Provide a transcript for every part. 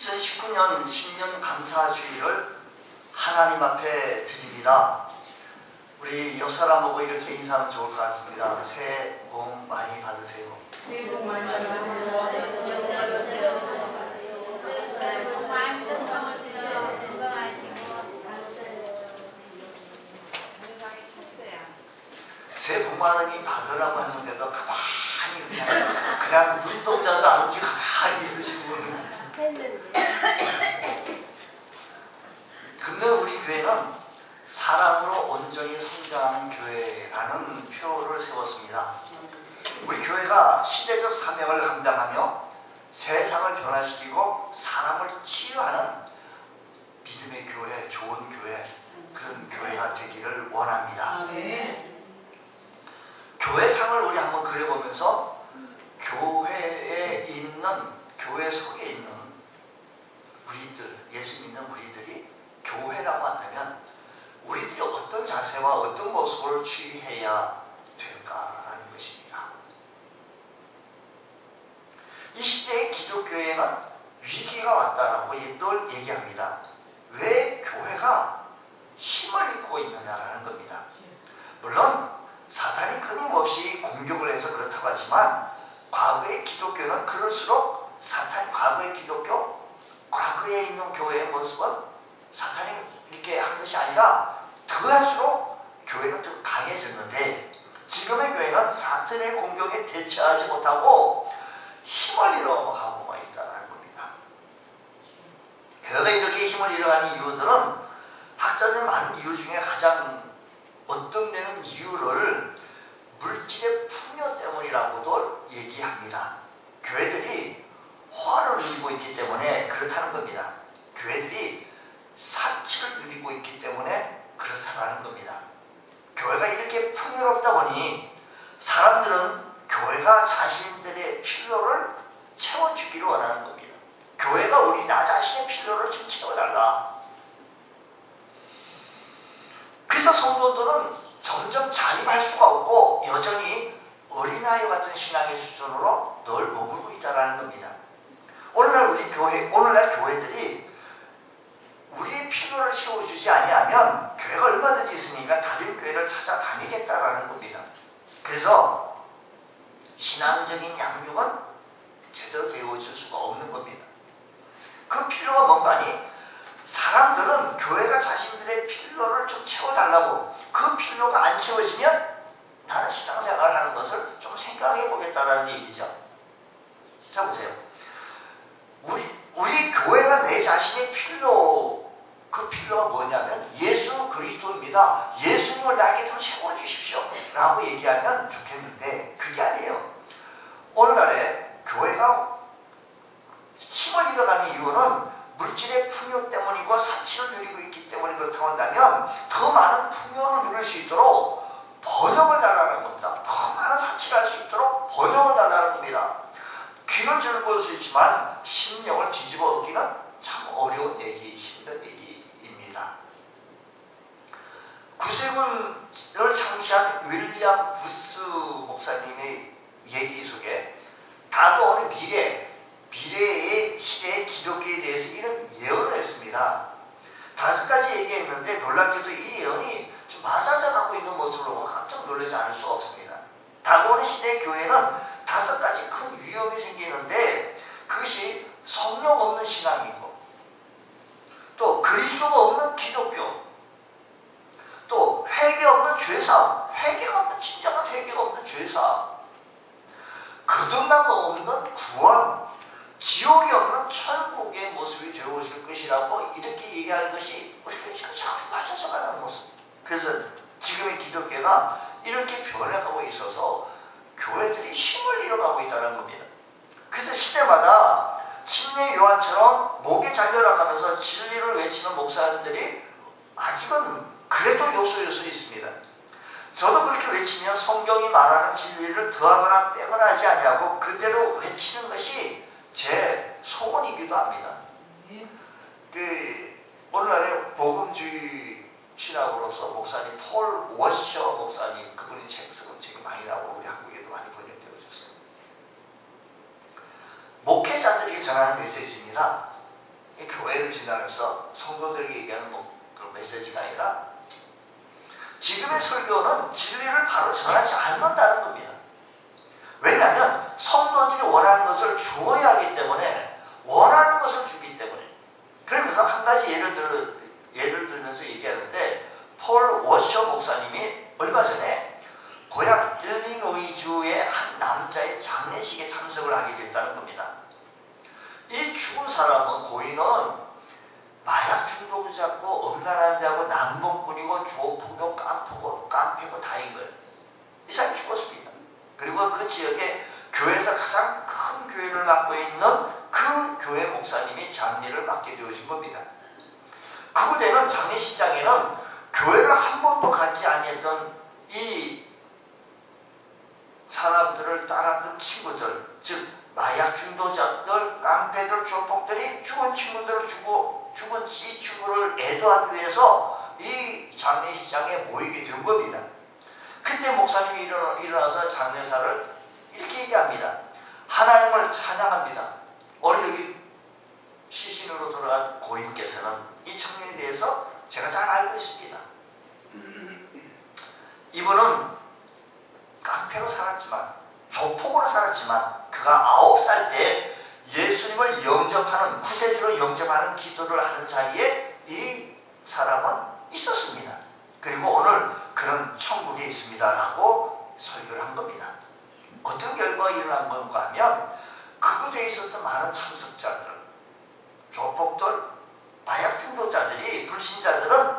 2019년 신년 감사주일을 하나님 앞에 드립니다. 우리 옆 사람 보고 이렇게 인사하면 좋을 것 같습니다. 새해 복 많이 받으세요. 새해 복 많이 받으세요. 새해 복 많이 받으라고 하는데도 가만히 그냥 눈동자도 안 움직이고 가만히 있으신 분은. 근데 우리 교회는 사랑으로 온전히 성장하는 교회라는 표를 세웠습니다. 우리 교회가 시대적 사명을 감당하며 세상을 변화시키고 사람을 치유하는 믿음의 교회, 좋은 교회, 그런 교회가 되기를 원합니다. 교회상을 우리 한번 그려보면서 교회에 있는, 교회 속에 있는 우리들, 예수 믿는 우리들이 교회라고 한다면 우리들이 어떤 자세와 어떤 모습을 취해야 될까라는 것입니다. 이 시대의 기독교회는 위기가 왔다라고 늘 얘기합니다. 왜 교회가 힘을 잃고 있느냐라는 겁니다. 물론 사탄이 끊임없이 공격을 해서 그렇다고 하지만 과거의 기독교는 그럴수록 사탄이 과거의 기독교, 과거에 있는 교회의 모습은 사탄이 이렇게 한 것이 아니라 더할수록 교회는 더 강해졌는데 지금의 교회는 사탄의 공격에 대처하지 못하고 힘을 잃어가고만 있다는 겁니다. 교회가 이렇게 힘을 잃어가는 이유들은 학자들 많은 이유 중에 가장 어떤 데는 이유를 물질의 풍요 때문이라고도 얘기합니다. 교회들이 화를 누리고 있기 때문에 그렇다는 겁니다. 교회들이 사치를 누리고 있기 때문에 그렇다는 겁니다. 교회가 이렇게 풍요롭다 보니 사람들은 교회가 자신들의 필요를 채워주기를 원하는 겁니다. 교회가 나 자신의 필요를 좀 채워달라. 그래서 성도들은 점점 자립할 수가 없고 여전히 어린아이 같은 신앙의 수준으로 늘 머물고 있다는 겁니다. 오늘날 교회들이 우리의 필요를 채워주지 아니하면 교회가 얼마든지 있으니까 다른 교회를 찾아다니겠다라는 겁니다. 그래서 신앙적인 양육은 제대로 되어줄 수가 없는 겁니다. 그 필요가 뭔가니 사람들은 교회가 자신들의 필요를 좀 채워달라고, 그 필요가 안 채워지면 나는 신앙생활을 하는 것을 좀 생각해 보겠다는 얘기죠. 자 보세요. 우리 교회가 내 자신의 그 필요가 뭐냐면 예수 그리스도입니다. 예수님을 나에게 좀 채워주십시오 라고 얘기하면 좋겠는데 그게 아니에요. 오늘날에 교회가 힘을 잃어가는 이유는 물질의 풍요 때문이고 사치를 누리고 있기 때문에 그렇다고 한다면 더 많은 풍요를 누릴 수 있도록 번영을 달라는 겁니다. 더 많은 사치를 할 수 있도록 번영을 달라는 겁니다. 귀는 즐거울 수 있지만 심령을 뒤집어 엎기는 참 어려운 얘기, 힘든 얘기입니다. 구세군을 창시한 윌리엄 부스 목사님의 얘기 속에 다가오는 미래의 시대의 기독교에 대해서 이런 예언을 했습니다. 5가지 얘기했는데 놀랍게도 이 예언이 좀 맞아져 가고 있는 모습을 보고 깜짝 놀라지 않을 수가 없습니다. 다가오는 시대의 교회는 5가지 큰 위험이 생기는데 그것이 성령 없는 신앙이고 또 그리스도가 없는 기독교, 또 회개 없는 죄사함, 회개가 없는 진정한 회개가 없는 죄사함, 거듭남 없는 구원, 지옥이 없는 천국의 모습이 되어오실 것이라고 이렇게 얘기하는 것이 우리가 지금 잘 맞춰져가는 모습. 그래서 지금의 기독교가 이렇게 변해가고 있어서 교회들이 힘을 잃어가고 있다는 겁니다. 그래서 시대마다 침례 요한처럼 목에 잘려나가면서 진리를 외치는 목사님들이 아직은 그래도 요소요소 있습니다. 저도 그렇게 외치면 성경이 말하는 진리를 더하거나 빼거나 하지 아니하고 그대로 외치는 것이 제 소원이기도 합니다. 오늘날에 복음주의 신학으로서 목사님 폴 워셔 목사님, 그분이 책이 많이 나오고 우리 한국에도 많이 번역되어졌어요. 목회자들에게 전하는 메시지입니다. 교회를 지나면서 성도들에게 얘기하는 그런 메시지가 아니라 지금의 설교는 진리를 바로 전하지 않는다는 겁니다. 왜냐하면 성도들이 원하는 것을 주어야 하기 때문에, 원하는 것을 주기 때문에. 그러면서 한 가지 예를 들면서 얘기하는데, 폴 워셔 목사님이 얼마 전에 고향 일리노이주의 한 남자의 장례식에 참석을 하게 됐다는 겁니다. 이 죽은 사람은, 고인은 마약 중독자고 음란한 자고 남봉꾼이고 조폭이고 깡패고 다인 거예요. 이 사람이 죽었습니다. 그리고 그 지역에 교회에서 가장 큰 교회를 맡고 있는 그 교회 목사님이 장례를 맡게 되어진 겁니다. 그곳에는 장례식장에는 교회를 한 번도 가지 아니했던 이 사람들을 따랐던 친구들, 즉 마약 중독자들, 깡패들, 조폭들이 죽은 친구들을 죽은 이 친구를 애도하기 위해서 이 장례식장에 모이게 된 겁니다. 그때 목사님이 일어나서 장례사를 이렇게 얘기합니다. 하나님을 찬양합니다. 오늘 여기 시신으로 돌아간 고인께서는 이 청년에 대해서 제가 잘 알고 있습니다. 이분은 깡패로 살았지만, 조폭으로 살았지만, 그가 9살 때 예수님을 영접하는, 구세주로 영접하는 기도를 하는 자리에 이 사람은 있었습니다. 그리고 오늘 그런 천국에 있습니다라고 설교를 한 겁니다. 어떤 결과가 일어난 건가 하면, 그곳에 있었던 많은 참석자들, 조폭들, 마약 중독자들이, 불신자들은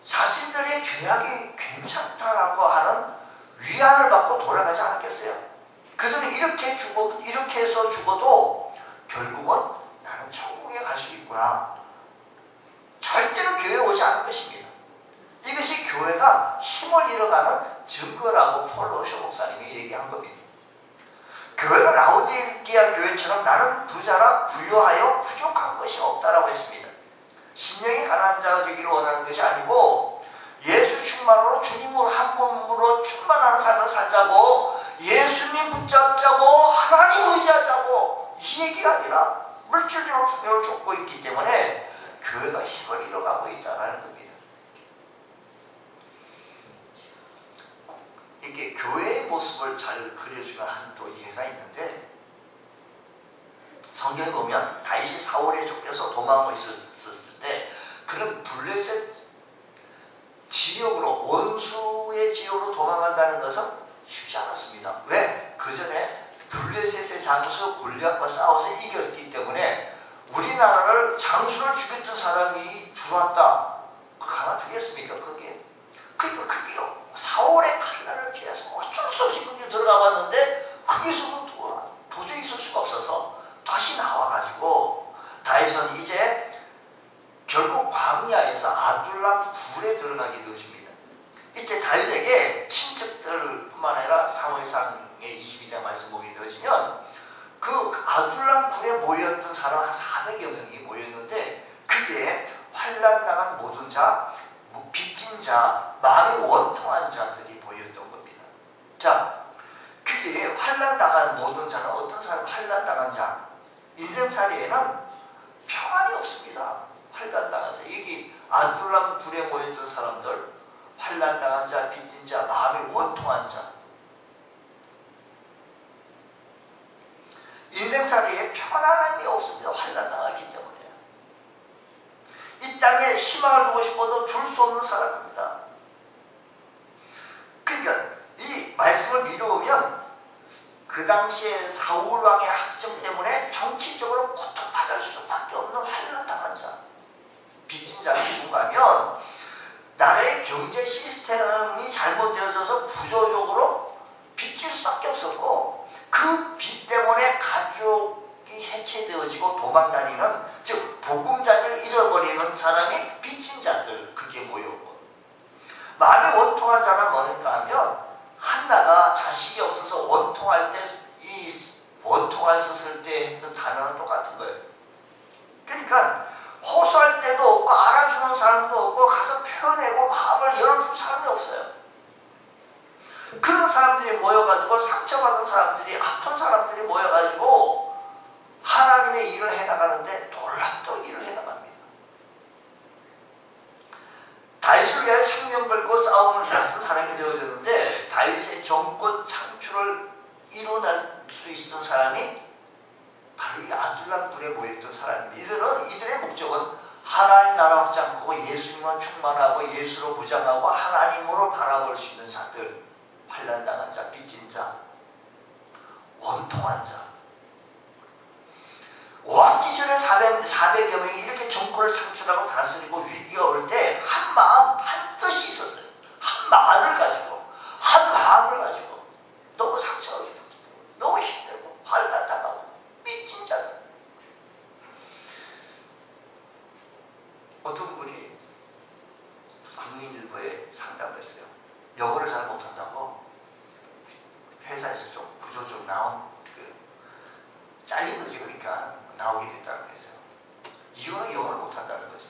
자신들의 죄악이 괜찮다라고 하는 위안을 받고 돌아가지 않았겠어요? 그들은 이렇게 해서 죽어도 결국은 나는 천국에 갈 수 있구나. 절대로 교회에 오지 않을 것입니다. 이것이 교회가 힘을 잃어가는 증거라고 폴 워셔 목사님이 얘기한 겁니다. 교회가 라오디게아 교회처럼 나는 부자라 부유하여 부족한 것이 없다라고 했습니다. 심령이 가난한 자가 되기를 원하는 것이 아니고, 예수 충만으로 주님으로 한 몸으로 충만하는 삶을 살자고, 예수님 붙잡자고, 하나님 의지하자고, 이 얘기가 아니라 물질적으로 풍요를 쫓고 있기 때문에 교회가 힘을 잃어가고 있다는 겁니다. 이게 교회의 모습을 잘 그려주는 한 또 예가 있는데, 성경에 보면 다윗이 사울에 쫓겨서 도망하고 있었을 때 그는 블레셋 지역으로, 원수의 지역으로 도망간다는 것은 쉽지 않았습니다. 왜? 그 전에 블레셋의 장수 골리앗과 싸워서 이겼기 때문에 우리나라를 장수를 죽였던 사람이 들어왔다. 가만 두겠습니까? 그게. 그러니까 그 길로 사울의 칼날을 피해서 어쩔 수 없이 거기 들어가 봤는데, 거기서도 도저히 있을 수가 없어서 다시 나와가지고 다윗은 이제 결국 광야에서 아둘람 굴에 들어가게 되어집니다. 이때 다윗에게 친척들뿐만 아니라 사무엘상의 22장 말씀 보게 되어지면, 그 아둘람 굴에 모였던 사람 한 400여 명이 모였는데, 그게 환난당한 모든 자, 빚진 자, 마음이 원통한 자들이 모였던 겁니다. 자, 그게 환난당한 모든 자는 어떤 사람? 환난당한 자, 인생살이에는 평안이 없습니다. 환난당한 자, 여기 아둘람 굴에 모였던 사람들, 환난당한 자, 빚진 자, 마음이 원통한 자, 인생살이에 평안함이 없습니다. 환난당하기 때문에. 이 땅에 희망을 두고 싶어도 둘 수 없는 사람입니다. 그러니까 이 말씀을 미루면 그 당시에 사울 왕의 학점 때문에 정치적으로 고통받을 수밖에 없는 환난당한 자, 빚진 자가 누군가 하면, 나라의 경제 시스템이 잘못되어져서 구조적으로 빚질 수밖에 없었고, 그 빚 때문에 가족이 해체되어지고 도망다니는, 즉 보금자리를 잃어버리는 사람이 빚진 자들, 그게 모였고, 마음이 원통한 자는 뭐니까 하면, 한나가 자식이 없어서 원통할 때, 이 원통했었을 때 했던 단어는 똑같은 거예요. 그러니까 호소할 때도 없고 알아주는 사람도 없고 가서 표현하고 마음을 열어줄 사람이 없어요. 그런 사람들이 모여가지고, 상처받은 사람들이, 아픈 사람들이 모여가지고 하나님의 일을 해나가는데 놀랍도록 하나님 나라 확장하고 예수님만 충만하고 예수로 무장하고 하나님으로 바라볼 수 있는 자들, 환난당한 자, 빚진 자, 원통한 자, 왕지전에 400여 명이 이렇게 정권을 창출하고 다스리고 위기가 올 때 한 마음, 한 뜻이 있었어요. 한 마음을 가지고 너무 상처가 깊었기 때문에 너무 힘들고 환난당하고 빚진 자들. 어떤 분이 국민일보에 상담을 했어요. 영어를 잘 못한다고 회사에서 좀 구조적으로 나온 잘린 거지. 그러니까 나오게 됐다고 했어요. 이유는 영어를 못한다는 거지.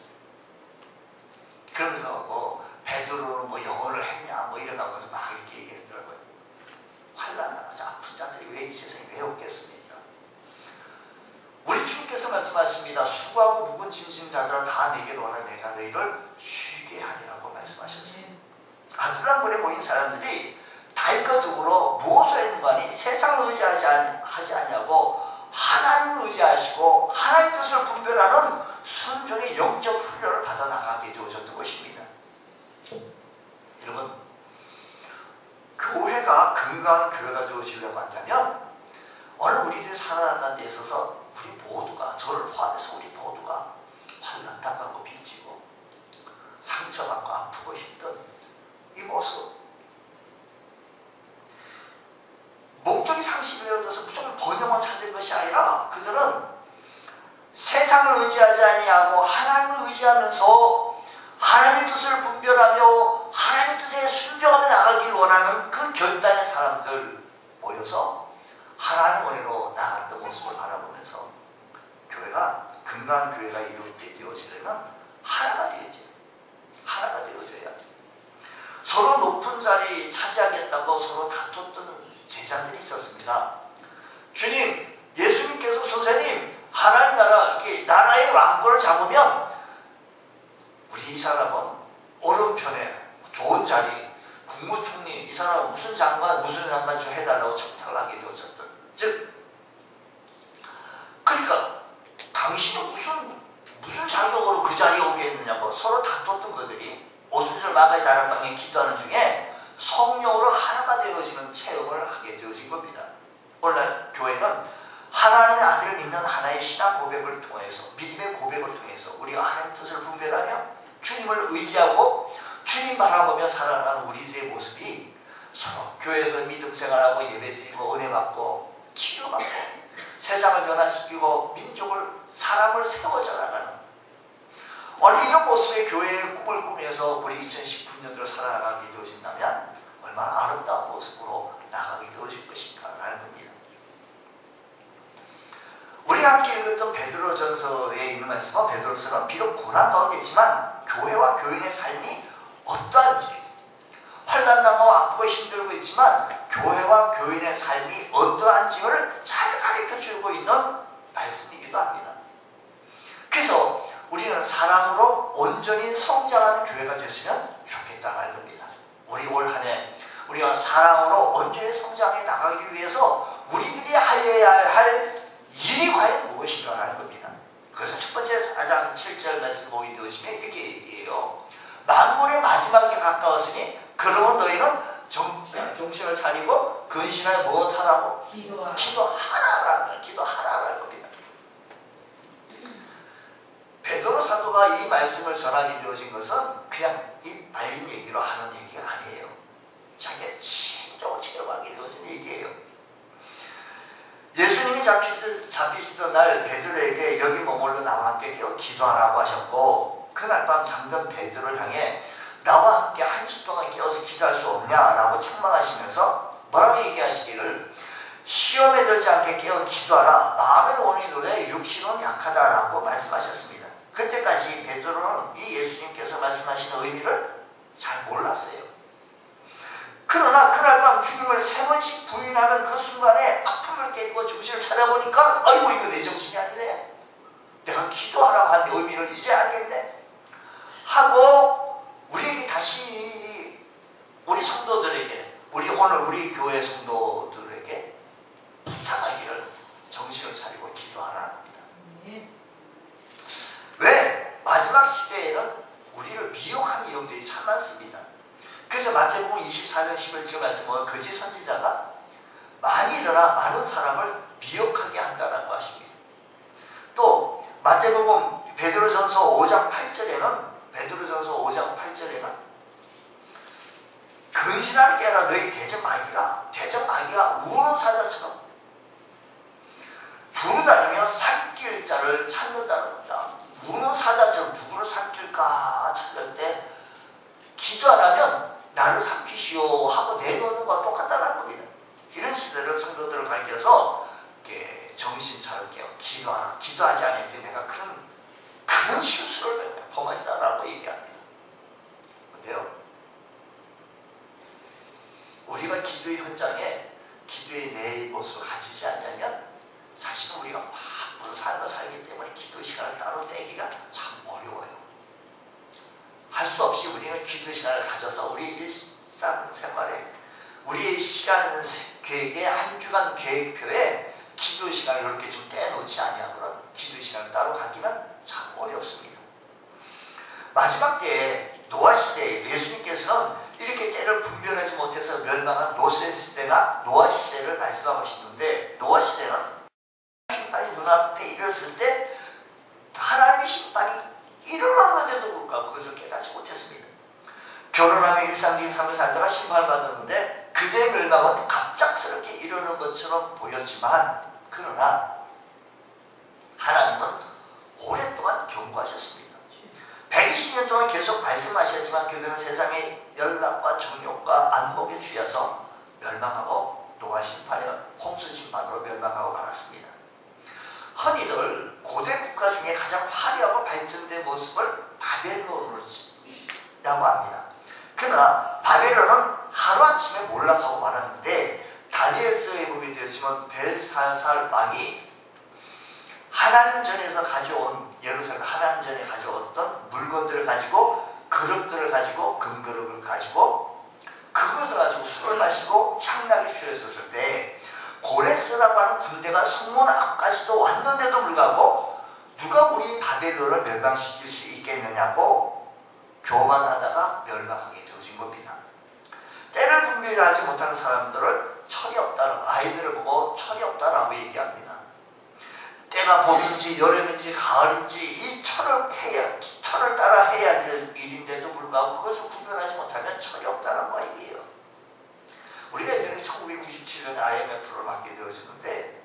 그러면서 뭐 베드로는 뭐 영어를 했냐 뭐 이래가면서 막 이렇게 얘기했더라고요. 환난하면서 아픈 자들이 왜 이 세상에 왜 없겠습니까? 우리 주님께서 말씀하십니다. 수고하고 무거운 짐진 자들아 다 내게로 오라 내가 너희를 쉬게 하리라고 말씀하셨습니다. 아둘람굴에 모인 사람들이 달것으로 무엇을 했는가니 세상을 의지하지 아니하고 하나님을 의지하시고 하나님 뜻을 분별하는 순종의 영적 훈련을 받아 나가게 되어졌던 것입니다. 여러분, 교회가 건강한 교회가 되어지려고 한다면 오늘 우리들이 살아가는 데 있어서 우리 모두가, 저를 포함해서 우리 모두가 환난당하고 빚지고 상처받고 아프고 힘든 이 모습, 목적이 상실이 되어져서 무조건 번영을 찾은 것이 아니라 그들은 세상을 의지하지 아니하고 하나님을 의지하면서 하나님의 뜻을 분별하며 하나님의 뜻에 순종하며 나가길 원하는 그 결단의 사람들 모여서 하나님 은혜로 나갔던 모습을 바라보면서 교회가 건강한 교회가 이루어지게 되어지려면 하나가 되어져야 서로 높은 자리 차지하겠다고 서로 다퉜던 제자들이 있었습니다. 주님, 예수님께서 선생님, 하나님 나라, 이렇게 나라의 왕권을 잡으면 우리 이 사람은 오른편에 좋은 자리, 국무총리, 이 사람은 무슨 장관 좀 해달라고 청탁을 하게 되어졌던. 즉, 그러니까 당신은 무슨 자격으로 그 자리에 오게 했느냐고 서로 다퉜던 그들이 오순절 마가의 다락방에 기도하는 중에 성령으로 하나가 되어지는 체험을 하게 되어진 겁니다. 오늘날 교회는 하나님의 아들을 믿는 하나의 신앙 고백을 통해서, 믿음의 고백을 통해서 우리가 하나님의 뜻을 분별하며 주님을 의지하고 주님 바라보며 살아가는 우리들의 모습이 서로 교회에서 믿음 생활하고 예배드리고 은혜받고 치료받고 세상을 변화시키고 민족을, 사람을 세워져 나가는 오늘 이런 모습의 교회의 꿈을 꾸면서 우리 2019년도를 살아가게 되어진다면 얼마나 아름다운 모습으로 나가게 되어질 것인가 라는 겁니다. 우리 함께 읽었던 베드로전서에 있는 말씀은 베드로서는 비록 고난 가운데 있지만 교회와 교인의 삶이 어떠한지, 환난당하고 아프고 힘들고 있지만 교회와 교인의 삶이 어떠한지를 잘 가르쳐주고 있는 말씀이기도 합니다. 그래서 우리는 사랑으로 온전히 성장하는 교회가 됐으면 좋겠다는 겁니다. 우리 올 한 해 우리가 사랑으로 온전히 성장해 나가기 위해서 우리들이 하여야 할 일이 과연 무엇인가 하는 겁니다. 그래서 첫 번째 4장 7절 말씀 보게 되시면 이렇게 얘기해요. 만물의 마지막에 가까웠으니 그러면 너희는 정신을 차리고 근신하여 무엇하라고? 기도하라는 겁니다. 베드로 사도가 이 말씀을 전하게 되어진 것은 그냥 이 발린 얘기로 하는 얘기가 아니에요. 자기가 진정으로 체험하게 되어진 얘기예요. 예수님이 잡히시던 날 베드로에게 여기 머물러 나와 함께 깨어 기도하라고 하셨고 그날 밤 잠든 베드로를 향해 나와 함께 1시 동안 깨어서 기도할 수 없냐라고 책망하시면서 뭐라고 얘기하시기를 시험에 들지 않게 깨어 기도하라. 마음의 원이 노래 육신은 약하다라고 말씀하셨습니다. 그때까지 베드로는 이 예수님께서 말씀하시는 의미를 잘 몰랐어요. 그러나 그날 밤 주님을 3번씩 부인하는 그 순간에 아픔을 깨고 정신을 찾아보니까 아이고 이거 내 정신이 아니네. 내가 기도하라고 한 의미를 이제 알겠네. 하고 우리에게 다시 우리 성도들에게 오늘 우리 교회 성도들에게 부탁하기를 정신을 차리고 기도하라는 겁니다. 왜? 마지막 시대에는 우리를 미혹하는 이용들이 참 많습니다. 그래서 마태복음 24장 11절 말씀은 거짓 선지자가 많이 일어나 많은 사람을 미혹하게 한다라고 하십니다. 또 마태복음 베드로전서 5장 8절에는 근신하는 깨라 너희 대적마귀가 우는 사자처럼 두루다니며 삼킬 자를 찾는다는 겁니다. 우는 사자처럼 누구를 삼킬까 찾을 때 기도 안 하면 나를 삼키시오 하고 내놓는 것과 똑같다는 겁니다. 이런 시대를 성도들을 가르쳐서 정신 차릴게요. 기도하지 않을 때 내가 그런 실수를 범했다라고 얘기합니다. 어때요? 우리가 기도의 현장에 기도의 내 모습을 가지지 않냐면 사실은 우리가 바쁜 삶을 살기 때문에 기도 시간을 따로 떼기가 참 어려워요. 할 수 없이 우리는 기도 시간을 가져서 우리 일상생활에 우리의 시간 계획에 한 주간 계획표에 기도 시간을 이렇게 좀 떼놓지 아니하면 기도 시간을 따로 갖기는 참 어렵습니다. 마지막 때에 노아 시대에 예수님께서는 이렇게 때를 분별하지 못해서 멸망한 노세 시대나 노아 시대를 말씀하고 계시는데 노아 시대는 심판이 눈앞에 이르렀을 때 하나님의 심판이 일어났는데도 불구하고 그것을 깨닫지 못했습니다. 결혼하며 일상적인 삶을 살다가 심판을 받았는데 그대의 멸망은 갑작스럽게 이르는 것처럼 보였지만 그러나 하나님은 오랫동안 경고하셨습니다. 120년 동안 계속 말씀하셨지만 그들은 세상의 연락과 정욕과 안목에 취해서 멸망하고 노아 심판에 홍수 심판으로 멸망하고 말았습니다. 흔히들 고대 국가 중에 가장 화려하고 발전된 모습을 바벨론이라고 합니다. 그러나 바벨론은 하루아침에 몰락하고 말았는데 다니엘서에 보게 되었지만 벨사살 왕이 하나님 전에서 가져온 예루살렘 하나님 전에 가져왔던 물건들을 가지고 그릇들을 가지고 금그릇을 가지고 그것을 가지고 술을 마시고 향락에 취했었을 때 고레스라고 하는 군대가 성문 앞까지도 왔는데도 불구하고 누가 우리 바벨론을 멸망시킬 수 있겠느냐고 교만하다가 멸망하게 되어진 겁니다. 때를 분별하지 못하는 사람들을 철이 없다라고 아이들을 보고 철이 없다라고 얘기합니다. 때가 봄인지 여름인지 가을인지 이 철을 따라 해야 될 일인데도 불구하고 그것을 구별하지 못하면 철이 없다는 얘기예요. 우리가 예전에 1997년에 IMF를 맡게 되어졌는데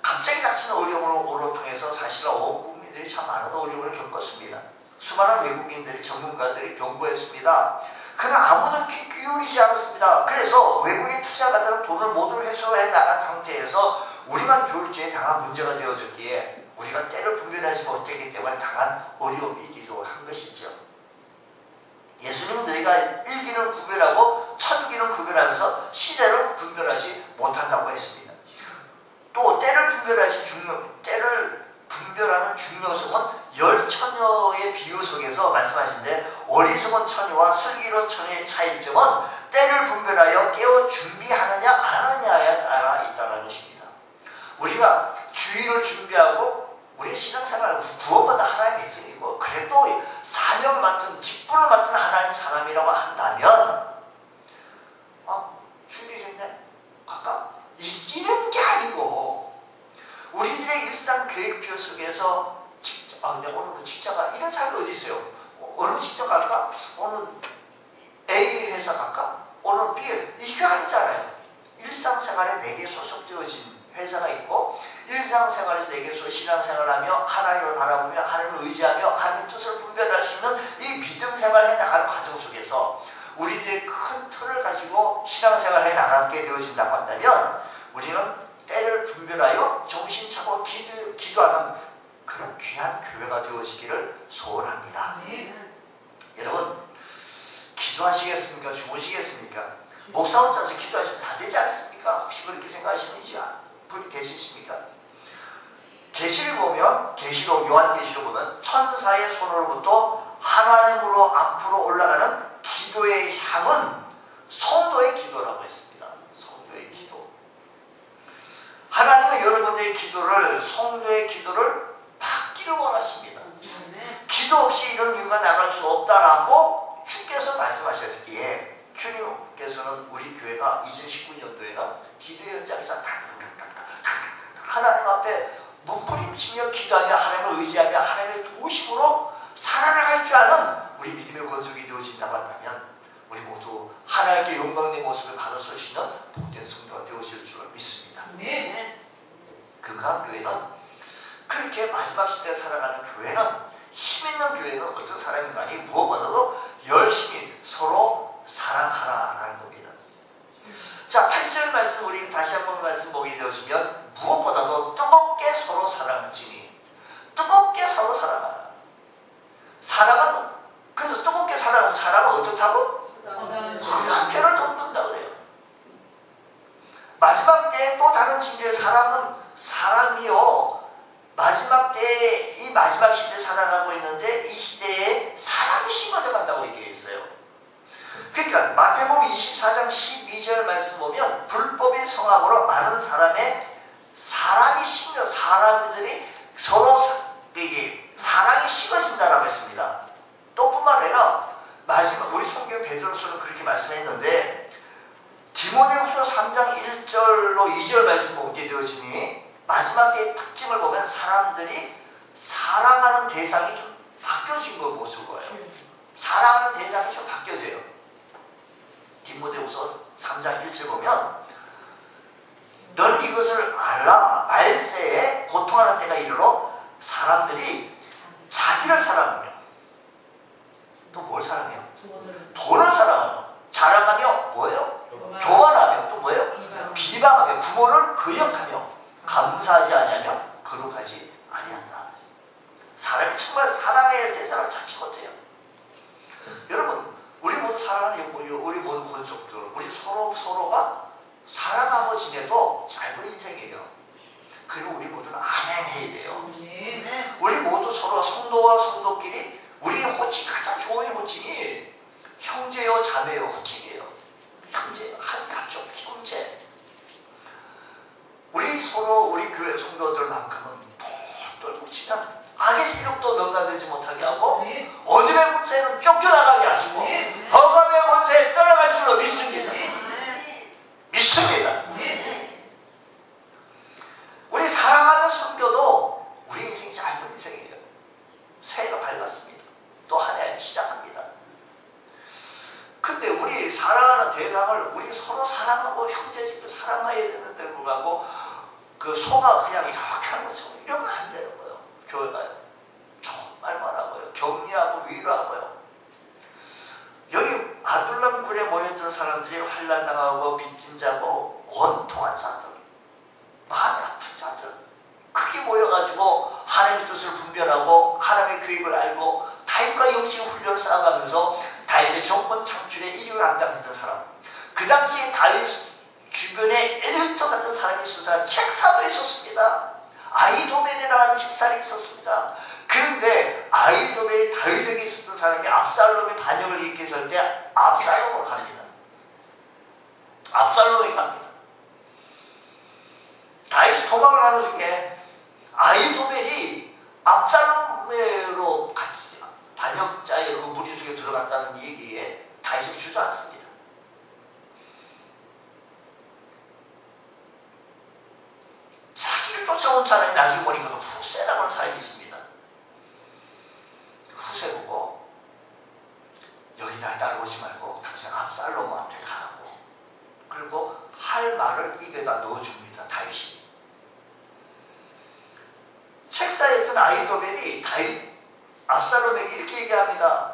갑자기 닥친 어려움을 통해서 사실 온 국민들이 참 많은 어려움을 겪었습니다. 수많은 외국인들이 전문가들이 경고했습니다. 그러나 아무도 귀 기울이지 않았습니다. 그래서 외국인 투자가들은 돈을 모두 회수해 나간 상태에서 우리만 졸지에 당한 문제가 되어졌기에 우리가 때를 분별하지 못했기 때문에 당한 어려움이기도 한 것이죠. 예수님은 너희가 일기는 구별하고 천기는 구별하면서 시대를 분별하지 못한다고 했습니다. 또 때를 분별하는 중요성은 열 처녀의 비유 속에서 말씀하신데 어리석은 처녀와 슬기로운 처녀의 차이점은 때를 분별하여 깨어 준비하느냐 안 하느냐에 따라 있다는 것입니다. 우리가 주의를 준비하고 우리 신앙생활 구원받은 하나님의 백성이고 그래도 사명 맡은 직분을 맡은 하나님 사람이라고 한다면 준비됐네? 아까 이런 게 아니고 우리들의 일상 계획표 속에서 내가 오늘 직장가 이런 사람이 어디 있어요? 어느 직장 갈까? 오늘 A 회사 갈까? 오늘 B 이게 아니잖아요. 일상생활에 내게 소속되어진 회사가 있고 일상생활에서 내게 신앙생활하며 하나님을 바라보며 하나님을 의지하며 하나님의 뜻을 분별할 수 있는 이 믿음 생활을 해나가는 과정 속에서 우리들의 큰 틀을 가지고 신앙생활을 해나가게 되어진다고 한다면 우리는 때를 분별하여 정신차고 기도하는 그런 귀한 교회가 되어지기를 소원합니다. 여러분 기도하시겠습니까? 주무시겠습니까? 목사 혼자서 기도하시면 다 되지 않습니까? 혹시 그렇게 생각하시는 분이 계시십니까? 계시를 보면 요한계시를 보면 천사의 손으로부터 하나님으로 앞으로 올라가는 기도의 향은 성도의 기도라고 했습니다. 성도의 기도. 하나님은 여러분들의 기도를 성도의 기도를 받기를 원하십니다. 기도 없이 이런 교회가 나갈 수 없다라고 주께서 말씀하셨기에 주님께서는 우리 교회가 2019년도에는 기도 현장에서 하나님 앞에 몸부림치며 기도하며 하나님을 의지하며 하나님의 도우심으로 살아나갈 줄 아는 우리 믿음의 권속이 되어진다고 한다면 우리 모두 하나님께 영광의 모습을 받아 서시는 복된 성도가 되어질 줄 믿습니다. 그 교회는 그렇게 마지막 시대에 살아가는 교회는 힘있는 교회는 어떤 사람인가니 무엇보다도 열심히 서로 사랑하라라는 겁니다. 자, 8절 말씀 우리 다시 한번 말씀 보게 되어지면 무엇보다도 뜨겁게 서로 사랑하지니 뜨겁게 서로 사랑하라. 사랑은 그래서 뜨겁게 사랑하면 사랑은 어떻다고? 흑암죄를 돕는다 그래요. 마지막 때에 또 다른 진리의 사랑은 사람이요. 마지막 때에 이 마지막 시대에 살아가고 있는데 이 시대에 사랑이 심어져 간다고 얘기했어요. 그러니까 마태복음 24장 12절 말씀 보면 불법인 성함으로 많은 사람이 심겨 사람들이 서로 사랑이 식어진다라고 했습니다. 또 뿐만 아니라 마지막 우리 성경 베드로서는 그렇게 말씀했는데 디모데후서 3장 1절로 2절 말씀 보게 되어지니 마지막 때의 특징을 보면 사람들이 사랑하는 대상이 좀 바뀌어진 걸 모습을 보여요. 사랑하는 대상이 좀 바뀌어져요. 디모데후서 3장 1절 보면 너는 이것을 알라. 말세에 고통하는 때가 이르러 사람들이 자기를 사랑하며 또 뭘 사랑해요? 돈을 사랑하며 자랑하며 뭐예요? 교만하며 또 뭐예요? 비방하며 부모를 거역하며 감사하지 아니하며 거룩하지 아니한다. 사람이 정말 사랑해야 될 사람을 찾지 못해요. 여러분 우리 모두 사랑하는 우리 모두 권속들 우리 서로가 사랑하고 지내도 짧은 인생이에요. 그리고 우리 모두는 아멘 해야 돼요. 우리 모두 서로 성도와 성도끼리 우리의 호칭 가장 좋은 호칭이 형제요 자매요 호칭이에요. 형제 한 가족 형제. 우리 서로 우리 교회 성도들만큼은 똘똘 뭉치면 악의 세력도 넘나들지 못하게 하고 어둠의 권세는 쫓겨나가게 하시고 흑암의 권세에 떠나갈 줄로 믿습니다. 믿습니다. 우리 사랑하며 섬겨도 우리 인생이 짧은 인생이에요. 새해가 밝았습니다. 또 한 해 시작합니다. 근데 우리 사랑하는 대상을 우리 서로 사랑하고 형제집도 사랑해야 되는데 불구하고 그 소가 그냥 이렇게 하는 것처럼 이러면 안 되는 거예요. 교회가요. 정말 말하고요. 격려하고 위로하고요. 여기 아둘람 굴에 모였던 사람들이 환난당하고 빚진 자고 원통한 자들 마음이 아픈 자들 크게 모여가지고 하나님의 뜻을 분별하고 하나님의 계획을 알고 다윗과 영적인 훈련을 쌓아가면서 다윗의 정권 창출에 일위를 감당했던 사람. 그 당시에 다윗 주변에 엘리트 같은 사람이 있었다. 책사도 있었습니다. 아히도멜이라는 책사이 있었습니다. 그런데 아히도멜이 다윗에게 있었던 사람이 압살롬의 반역을 일으켰을 때 압살롬으로 갑니다. 압살롬에게 갑니다. 다윗이 도망을 가는 중에 아히도멜이 압살롬으로 같이 반역자의 그 무리 속에 들어갔다는 얘기에 다윗을 주저앉습니다. 자기를 쫓아온 사람이 나중에 보니까 후세라고 하는 사람이 있습니다. 후세 보고 여기 날 따라오지 말고 당신 압살롬한테 가라고. 그리고 할 말을 입에다 넣어줍니다. 다윗이. 책사에 있던 아히도멜이 다윗 압살롬에게 이렇게 얘기합니다.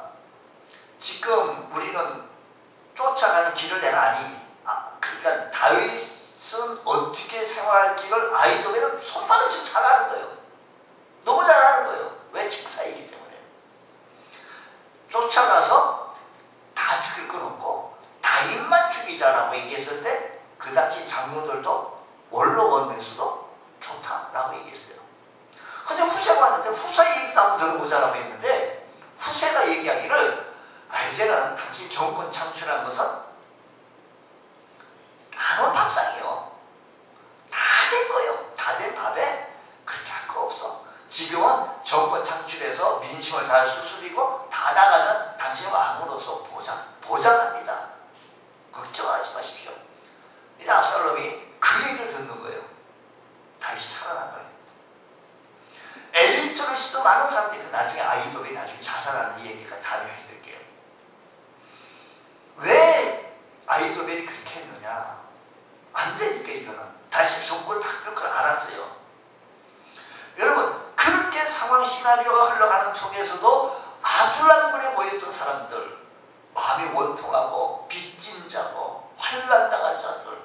지금 우리는 쫓아가는 길을 내가 아니. 그러니까 다윗은 어떻게 생활할지를 아히도멜은 손바닥처럼 잘 아는 거예요. 너무 잘 아는 거예요. 왜 책사이기 때문에. 쫓아가서 다 죽일 건 없고 다윗만 죽이자라고 얘기했을 때 그 당시 장로들도 원로 원내수도 좋다라고 얘기했어요. 근데 후세가 왔는데 후세 얘기도 한번 들어보자라고 했는데 후세가 얘기하기를 이제는 당신 정권 창출한 것은 나는 밥상이요. 다 된 거예요. 다 된 밥에 그렇게 할 거 없어. 지금은 정권 창출해서 민심을 잘 수 그래서 많은 사람들이 나중에 아이돌이 나중에 자살하는 얘기가 다음에 해드릴게요. 왜 아이돌이 그렇게 했느냐? 안 되니까 이거는. 다시 정권을 바꿀 걸 알았어요. 여러분, 그렇게 상황 시나리오가 흘러가는 속에서도 아둘람군에 모였던 사람들, 마음이 원통하고 빚진 자고 환난당한 자들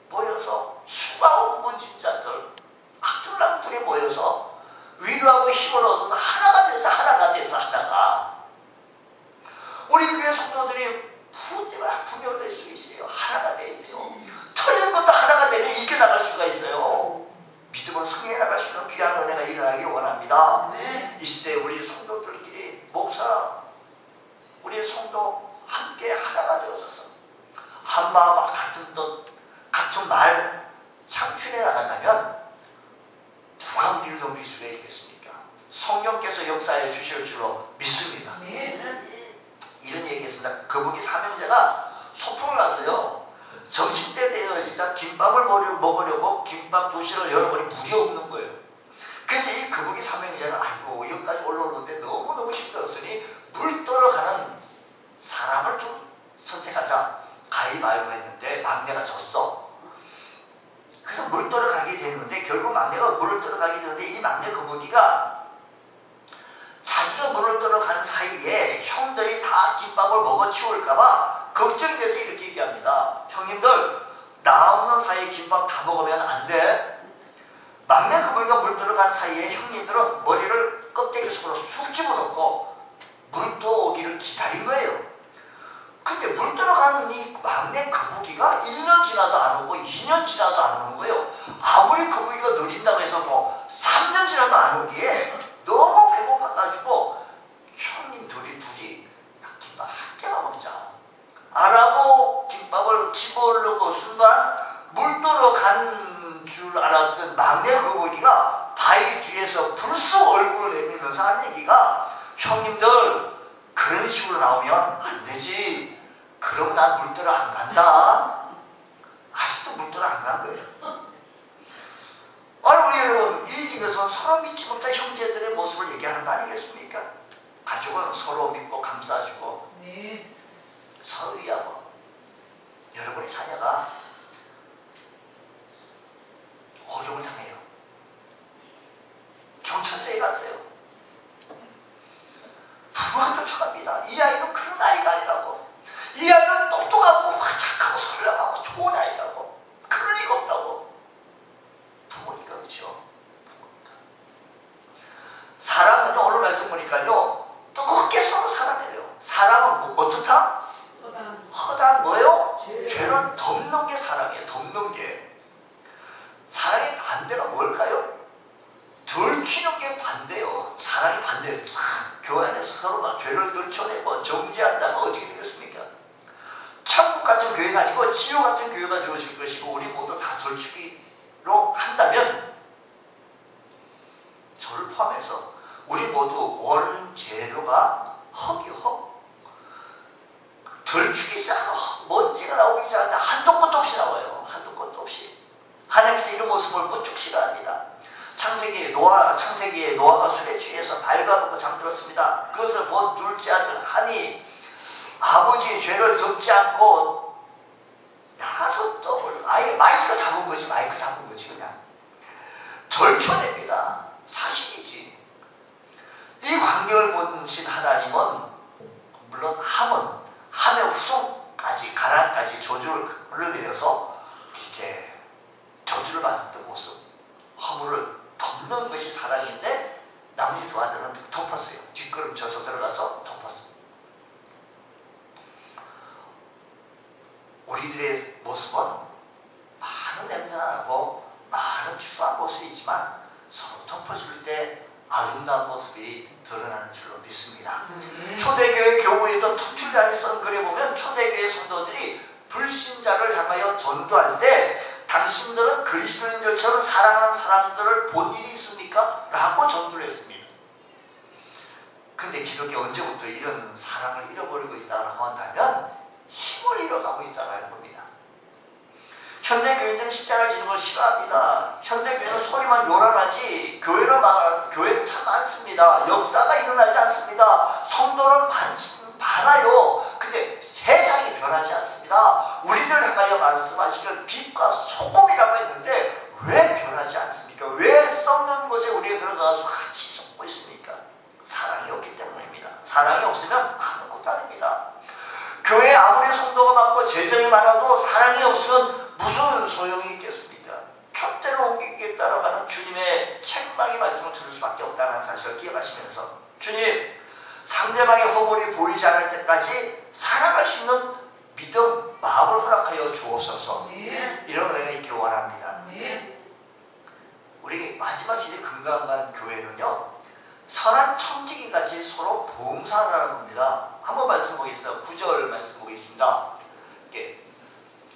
모여서 수고하고 굶어진 자들 아둘람군에 모여서 위로하고 힘을 얻어서 하나가 하나가 우리 교회 성도들이 분열될 수 있어요. 하나가 돼야 돼요. 틀린 것도 하나가 되면 이겨나갈 수가 있어요. 믿음으로 승리해 나갈 수 있는 귀한 은혜가 일어나기를 원합니다. 이 시대에 우리 성도들끼리 목사, 우리 성도 함께 하나가 되어져서 한 마음 같은 뜻, 같은 말 창출해 나간다면 누가 우리를 넘길 수가 있겠습니까? 성령께서 역사해 주실 줄로 믿습니다. 이런 얘기했습니다. 거북이 사명자가 소풍을 갔어요. 점심때 되어지자 김밥을 먹으려고 김밥 도시락을 열어보니 물이 없는 거예요. 그래서 이 거북이 사명자는 아이고 여기까지 올라오는데 너무너무 힘들었으니 물 떨어가는 사람을 좀 선택하자 가위바위보 했는데 막내가 졌어. 그래서 물 떨어가게 되는데 결국 막내가 물을 떨어가게 되는데 이 막내 거북이가 자기가 물을 떨어간 사이에 형들이 다 김밥을 먹어 치울까봐 걱정이 돼서 이렇게 얘기합니다. 형님들, 나 없는 사이에 김밥 다 먹으면 안 돼. 막내 거북이가 물 들어간 사이에 형님들은 머리를 껍데기 속으로 쑥 집어넣고 물 떠오기를 기다린 거예요. 근데 물 들어간 이 막내 거북이가 1년 지나도 안 오고 2년 지나도 안 오는 거예요. 아무리 거북이가 느린다고 해서도 3년 지나도 안 오기에 너무 배고파가지고 형님 둘이 김밥 한 개만 먹자. 안하고 김밥을 집어넣고 순간 물 들어간 줄 알았던 막내 거북이가 바위 뒤에서 불쑥 얼굴을 내밀면서 한 얘기가 형님들 그런 식으로 나오면 안 되지. 그럼 난 물들어 안 간다. 아직도 물들어 안 간 거예요. 아니 우리 여러분 이 중에서 서로 믿지 못한 형제들의 모습을 얘기하는 거 아니겠습니까? 가족은 서로 믿고 감싸주고 서로 위하고 여러분의 자녀가 어려움을 당해요. 경찰서에 갔어요. 부모가 쫓아갑니다. 이 아이는 그런 아이가 아니라고. 이 아이는 똑똑하고 착하고 선량하고 좋은 아이라고. 그럴 리가 없다고. 부모니까 그렇죠. 부모니까. 사랑은요 오늘 말씀 보니까요 뜨겁게 서로 사랑해요. 사랑은 뭐 어떻다? 허단 뭐예요? 죄를 덮는 게 사랑이에요. 덮는 게. 사랑의 반대가 뭘까요? 덜치는 게 반대요. 사랑이 반대예요. 교회 안에서 서로가 죄를 덜쳐내고 정죄한다면 어떻게 되겠습니까? 천국 같은 교회가 아니고 지옥 같은 교회가 되어질 것이고 우리 모두 다 덜치기로 한다면 저를 포함해서 우리 모두 원재료가 흙이요. 덜추기 시작하면 먼지가 나오기 시작하는데 한도 끝도 없이 나와요. 한도 끝도 없이. 하나님께서 이런 모습을 무척 싫어합니다. 창세기에 노아가 술에 취해서 발가벗고 잠들었습니다. 그것을 본 둘째 아들 함이 아버지의 죄를 덮지 않고 나가서 떠버려. 아예 마이크 잡은 거지 그냥. 덜쳐냅니다. 사실이지. 이 광경을 보신 하나님은 물론 함의 후손까지 가나안까지 저주를 내려서 이렇게 저주를 받았던 모습, 허물을 덮는 것이 사랑인데 나머지 두 아들은 덮었어요. 뒷걸음쳐서 들어가서 덮었어요. 우리들의 모습은 많은 냄새나고 많은 추수한 모습이지만 서로 덮어줄 때 아름다운 모습이 드러나는 줄로 믿습니다. 초대교회 교부에도 터툴란이 쓴 글에 보면 초대교회 성도들이 불신자를 향하여 전도할 때 당신들은 그리스도인들처럼 사랑하는 사람들을 본 일이 있습니까? 라고 전도를 했습니다. 근데 기독교 언제부터 이런 사랑을 잃어버리고 있다고 한다면 힘을 잃어가고 있다는 겁니다. 현대교회들은 십자가를 지는 걸 싫어합니다. 현대교회는 소리만 요란하지 교회는 참 많습니다. 역사가 일어나지 않습니다. 성도는 많아요. 근데 세상이 변하지 않습니다. 우리들 향하여 말씀하시길 빛과 소금이라고 했는데 왜 변하지 않습니까? 왜 썩는 곳에 우리가 들어가서 같이 썩고 있습니까? 사랑이 없기 때문입니다. 사랑이 없으면 아무것도 아닙니다. 교회에 아무리 성도가 많고 재정이 많아도 사랑이 없으면 무슨 소용이 있겠습니까? 촛대로 옮기기에 따라가는 주님의 책망의 말씀을 들을 수밖에 없다는 사실을 기억하시면서 주님, 상대방의 허물이 보이지 않을 때까지 살아갈 수 있는 믿음, 마음을 허락하여 주옵소서. 이런 은혜가 있기를 원합니다. 우리 마지막 시대 금강간 교회는요, 선한 청지기같이 서로 봉사하라는 겁니다. 한번 말씀 보겠습니다. 9절 말씀 보겠습니다.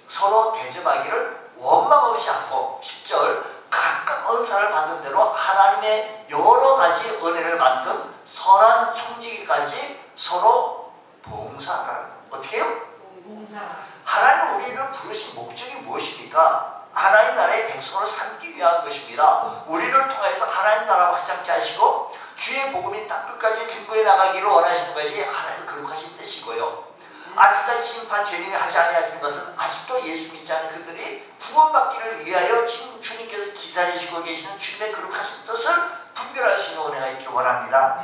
서로 대접하기를 원망 없이 하고 10절 각각 은사를 받은 대로 하나님의 여러 가지 은혜를 맡은 선한 청지기까지 서로 봉사하라는 겁니다. 어떻게 해요? 봉사. 하나님 우리를 부르신 목적이 무엇입니까? 하나님 나라의 백성으로 삼기 위한 것입니다. 우리를 통해서 하나님 나라를 확장케 하시고 주의 복음이 땅끝까지 증거해 나가기를 원하시는 것이 하나님의 거룩하신 뜻이고요. 아직까지 심판 재림이 하지 아니하시는 것은 아직도 예수 믿지 않는 그들이 구원받기를 위하여 지금 주님께서 기다리시고 계시는 주님의 거룩하신 뜻을 분별할 수 있는 은혜가 있기를 원합니다.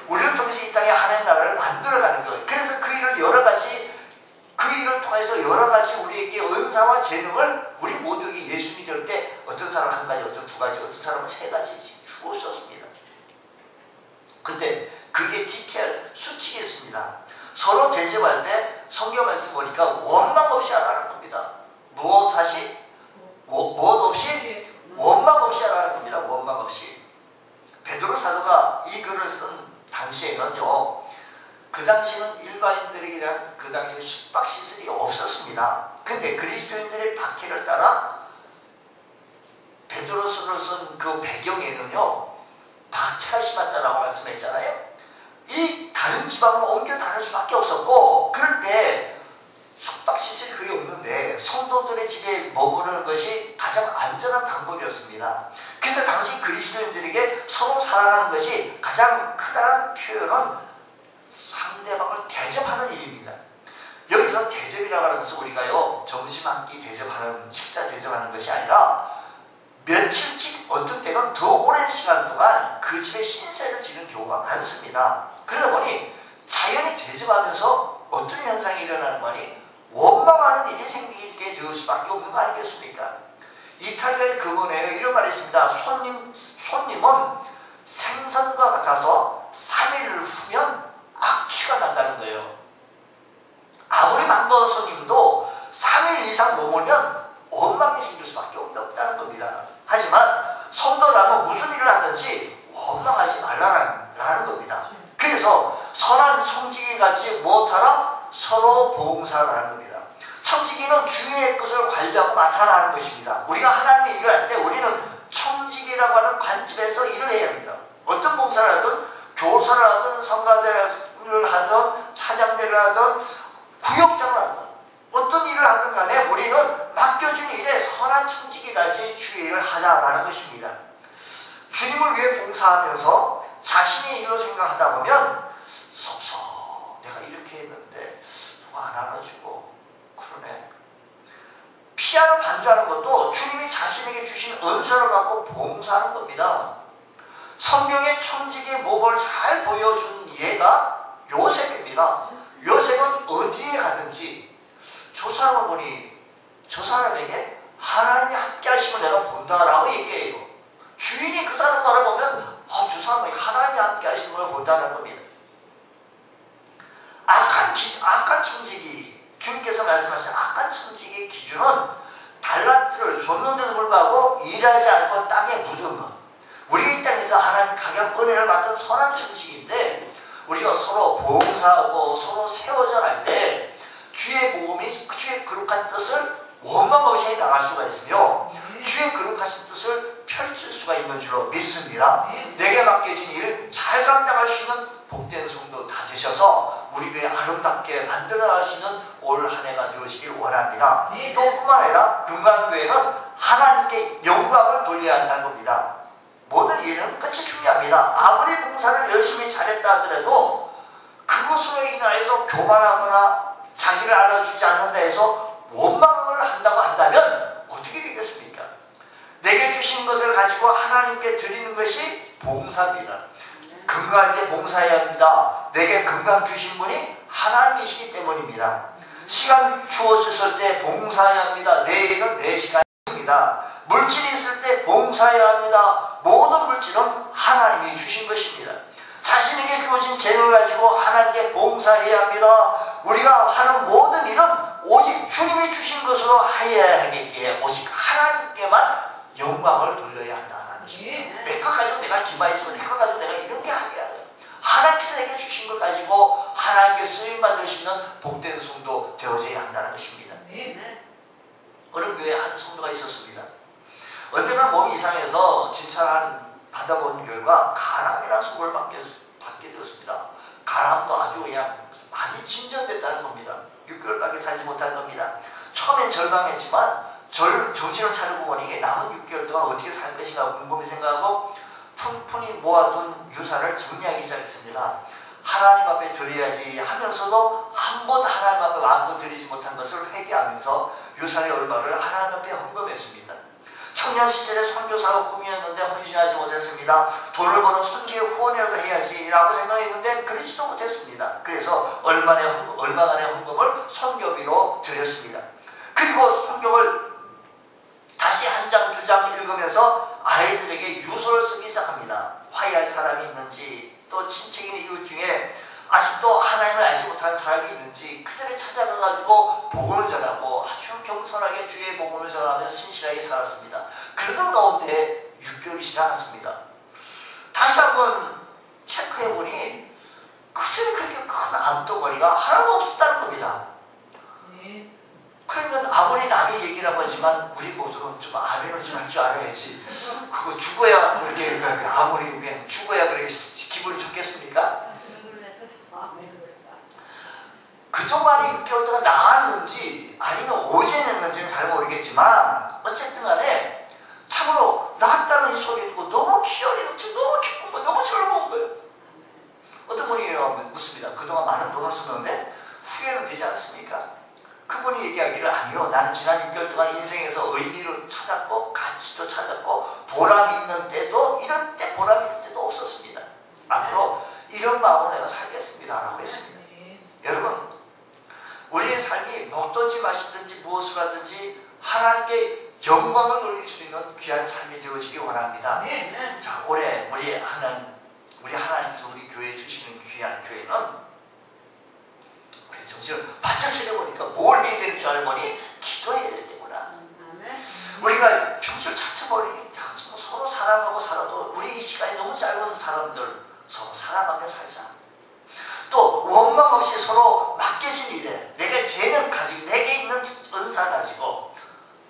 우리를 통해서 이 땅에 하나님 나라를 만들어가는 거예요. 그래서 그 일을 통해서 여러 가지 우리에게 은사와 재능을 우리 모두에게 예수 믿을 때 어떤 사람은 한 가지, 어떤 두 가지, 어떤 사람은 세 가지 주었었습니다. 근데 그게 지켜야 할 수칙이 있습니다. 서로 대접할 때 성경 말씀 보니까 원망 없이 하라는 겁니다. 무엇 없이? 원망 없이 하라는 겁니다. 원망 없이. 베드로 사도가 이 글을 쓴 당시에는요, 그 당시는 일반인들에게 대한 그 당시 숙박시설이 없었습니다. 근데 그리스도인들의 박해를 따라 베드로서를 쓴 그 배경에는요, 박해가 심했다라고 말씀했잖아요. 이 다른 지방으로 옮겨 다닐 수밖에 없었고, 그럴 때 숙박시설이 거의 없는데 성도들의 집에 머무르는 것이 가장 안전한 방법이었습니다. 그래서 당시 그리스도인들에게 서로 사랑하는 것이 가장 크다는 표현은 상대방을 대접하는 일입니다. 여기서 대접이라고 하는 것은 우리가요, 점심 한 끼 대접하는, 식사 대접하는 것이 아니라 며칠씩, 어떤 때는 더 오랜 시간 동안 그 집에 신세를 지는 경우가 많습니다. 그러다 보니 자연히 대접하면서 어떤 현상이 일어나는 거니 원망하는 일이 생기게 될 수밖에 없는 거 아니겠습니까? 이탈리아의 근원에 이런 말이 있습니다. 손님은 생선과 같아서 3일 후면 악취가 난다는 거예요. 아무리 반가운 손님도 3일 이상 머물면 원망이 생길 수밖에 없다는 겁니다. 하지만 성도라면 무슨 일을 하든지 원망하지 말라는 겁니다. 그래서 선한 청지기같이 무엇하라? 서로 봉사하라는 겁니다. 청지기는 주의 것을 관리하고 맡아나가는 것입니다. 우리가 하나님의 일을 할 때 우리는 청지기라고 하는 관집에서 일을 해야 합니다. 어떤 봉사를 하든, 교사를 하든, 성가대를 하든, 찬양대를 하든, 구역장을 하든, 어떤 일을 하든 간에 우리는 맡겨준 일에 선한 청지기같이 주의 일을 하자라는 것입니다. 주님을 위해 봉사하면서 자신의 일로 생각하다 보면 내가 이렇게 했는데 누가 안 알아주고 그러네. 피아노 반주하는 것도 주님이 자신에게 주신 은사를 갖고 봉사하는 겁니다. 성경의 청지기의 모범을 잘 보여준 예가 요셉입니다. 요셉은 어디에 가든지 저 사람을 보니 저 사람에게 하나님이 함께 하심을 내가 본다라고 얘기해요. 주인이 그 사람 바라보면 저 사람이 하나님이 함께 하시는 걸 본다는 겁니다. 악한 청지기, 주님께서 말씀하신 악한 청지기의 기준은 달란트를 줬는데도 불구하고 일하지 않고 땅에 묻은 것. 우리 이 땅에서 하나님 각양 은혜를 맡은 선한 청지기인데 우리가 서로 봉사하고 서로 세워져 갈 때 주의 복음이 주의 거룩한 뜻을 원망 없이 나갈 수가 있으며 주의 거룩하신 뜻을 펼칠 수가 있는 줄로 믿습니다. 내게 맡겨진 일 잘 감당할 수 있는 복된 성도 다 되셔서 우리 교회 아름답게 만들어갈 수 있는 올 한 해가 되어지길 원합니다. 또 뿐만 아니라 금강교회는 하나님께 영광을 돌려야 한다는 겁니다. 모든 일은 끝이 중요합니다. 아무리 봉사를 열심히 잘했다 하더라도 그것으로 인하여서 교만하거나 자기를 알아주지 않는다 해서 원망을 한다고 한다면 어떻게 되겠습니까? 내게 주신 것을 가지고 하나님께 드리는 것이 봉사입니다. 건강할 때 봉사해야 합니다. 내게 건강 주신 분이 하나님이시기 때문입니다. 시간 주었을 때 봉사해야 합니다. 내일은 내 시간입니다. 물질이 있을 때 봉사해야 합니다. 모든 물질은 하나님이 주신 것입니다. 자신에게 주어진 재능을 가지고 하나님께 봉사해야 합니다. 우리가 하는 모든 일은 오직 주님이 주신 것으로 하여야 하겠기에 오직 하나님께만 영광을 돌려야 한다는 것입니다. 내 것 가지고 내가 기마있고 내 것 가지고 내가 이런 게 아니야. 하나님께서 내게 주신 것 가지고 하나님께 쓰임받을 수 있는 복된 성도 되어져야 한다는 것입니다. 어느 교회에 한 성도가 있었습니다. 언젠가 몸이 이상해서 진찰을 받아본 결과 간암이라는 소고를 받게 되었습니다. 간암도 아주 그냥 많이 진전됐다는 겁니다. 6개월밖에 살지 못한 겁니다. 처음엔 절망했지만 정신을 차리고 보니 남은 6개월 동안 어떻게 살 것인가 곰곰이 생각하고 푼푼히 모아둔 유산을 정리하기 시작했습니다. 하나님 앞에 드려야지 하면서도 한 번 하나님 앞에 마음껏 드리지 못한 것을 회개하면서 유산의 얼마를 하나님 앞에 헌금했습니다. 청년 시절에 선교사가 꿈이었는데 헌신하지 못했습니다. 돈을 버는 선교에 후원이라도 해야지 라고 생각했는데 그러지도 못했습니다. 그래서 얼마간의 헌금을 선교비로 드렸습니다. 그리고 성경을 다시 한 장, 두 장 읽으면서 아이들에게 유서를 쓰기 시작합니다. 화해할 사람이 있는지 또 친척이나 이웃 중에 아직도 하나님을 알지 못하는 사람이 있는지 그들을 찾아가가지고 복음을 전하고 아주 겸손하게 주의 복음을 전하면서 신실하게 살았습니다. 그러던 가운데 6개월이 지나갔습니다. 다시 한번 체크해보니 그전에 그렇게 큰 암덩어리가 하나도 없었다는 겁니다. 그러면 아무리 남의 얘기라고 하지만 우리 모두는 좀 아멘을 좀 할 줄 알아야지. 그거 죽어야 그렇게 아무리 그냥 죽어야 그렇게 기분이 좋겠습니까? 그동안에 6개월 동안 나았는지 아니면 오전했는지는 잘 모르겠지만 어쨌든 간에 참으로 나았다는 이 소리 듣고 너무 희열이 넘치고 너무 기쁜 거예요. 너무 즐거운 거예요. 어떤 분이 묻습니다. 그동안 많은 돈을 썼는데 후회는 되지 않습니까? 그분이 얘기하기를 아니요. 나는 지난 6개월 동안 인생에서 의미를 찾았고 가치도 찾았고 보람이 있는 때도 이런 때 보람이 있는 때도 없었습니다. 앞으로 이런 마음으로 내가 살겠습니다 라고 했습니다. 여러분 우리의 삶이 먹든지 마시든지 무엇을 하든지 하나님께 영광을 돌릴 수 있는 귀한 삶이 되어지기 원합니다. 자, 올해 우리 하나님께서 우리 교회에 주시는 귀한 교회는 우리 정신을 바짝 차려보니까 뭘 해야 되는 줄 알아보니 기도해야 될 때구나. 우리가 평소를 차쳐버리니 서로 사랑하고 살아도 우리 이 시간이 너무 짧은 사람들 서로 사랑하며 살자. 또 원망 없이 서로 맡겨진 일에 내가 재능 가지고 내게 있는 은사 가지고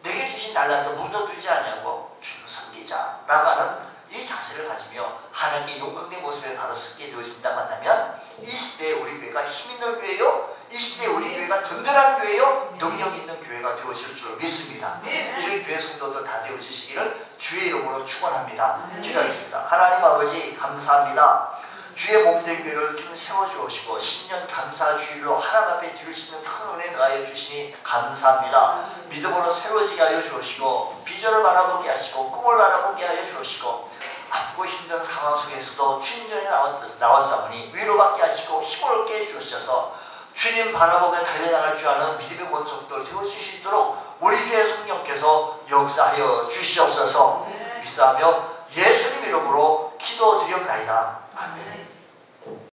내게 주신 달란트 묻어두지 않냐고 주님 섬기자라고 하는 이 자세를 가지며 하나님께 영광된 모습에 바로 쓰게 되어진다고 한다면 이 시대에 우리 교회가 힘있는 교회요, 이 시대에 우리 교회가 든든한 교회요, 능력 있는 교회가 되어질 줄 믿습니다. 이런 교회 성도들 다 되어지시기를 주의 이름으로 축원합니다. 기도하겠습니다. 하나님 아버지 감사합니다. 주의 몸된 교회를 좀 세워주시고 신년 감사 주일로 하나님 앞에 드릴 수 있는 큰 은혜 더하여 주시니 감사합니다. 믿음으로 새로워지게 하여 주시고 비전을 바라보게 하시고 꿈을 바라보게 하여 주시고 아프고 힘든 상황 속에서도 주님 전에 나왔사오니 위로받게 하시고 힘을 얻게 해주셔서 주님 바라보며 달려나갈 줄 아는 믿음의 권속들 되어주실 수 있도록 우리 교회 성령께서 역사하여 주시옵소서. 믿사하며 예수님 이름으로 기도드리옵나이다. 아멘.